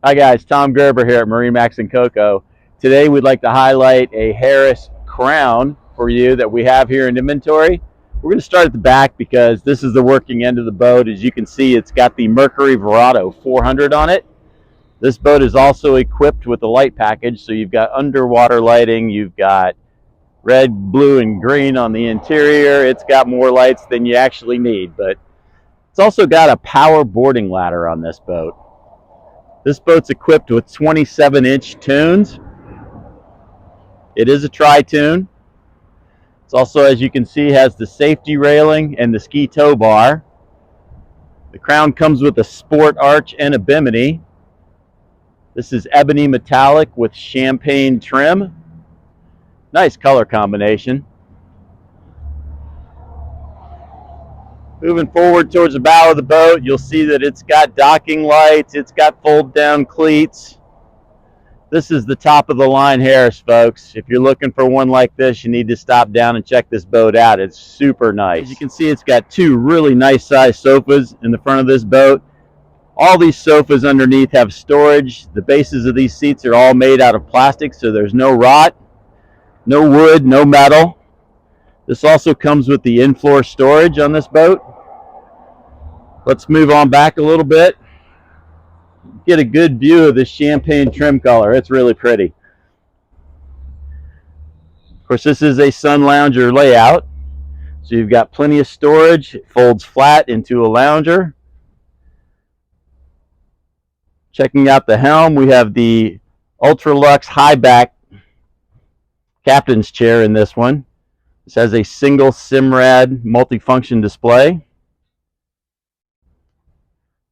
Hi guys, Tom Gerber here at MarineMax and Coco. Today we'd like to highlight a Harris Crowne for you that we have here in inventory. We're going to start at the back because this is the working end of the boat. As you can see, it's got the Mercury Verado 400 on it. This boat is also equipped with a light package, so you've got underwater lighting, you've got red, blue, and green on the interior. It's got more lights than you actually need, but it's also got a power boarding ladder on this boat. This boat's equipped with 27-inch tunes. It is a tri-tune. It's also, as you can see, has the safety railing and the ski tow bar. The Crowne comes with a sport arch and a bimini. This is ebony metallic with champagne trim. Nice color combination. Moving forward towards the bow of the boat, you'll see that it's got docking lights, it's got fold-down cleats. This is the top of the line Harris, folks. If you're looking for one like this, you need to stop down and check this boat out. It's super nice. As you can see, it's got two really nice sized sofas in the front of this boat. All these sofas underneath have storage. The bases of these seats are all made out of plastic, so there's no rot, no wood, no metal. This also comes with the in-floor storage on this boat. Let's move on back a little bit. Get a good view of this champagne trim color. It's really pretty. Of course, this is a sun lounger layout. So you've got plenty of storage. It folds flat into a lounger. Checking out the helm, we have the Ultralux high back captain's chair in this one. This has a single Simrad multifunction display.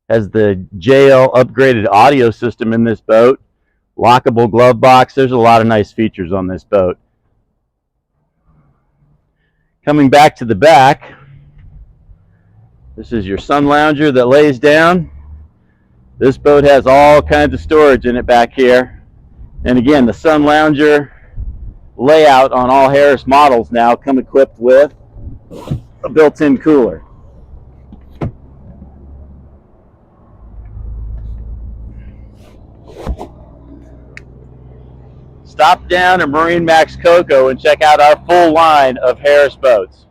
Has the JL upgraded audio system in this boat. Lockable glove box. There's a lot of nice features on this boat. Coming back to the back, this is your sun lounger that lays down. This boat has all kinds of storage in it back here. And again, the sun lounger layout on all Harris models now come equipped with a built-in cooler. Stop down at MarineMax Coco and check out our full line of Harris boats.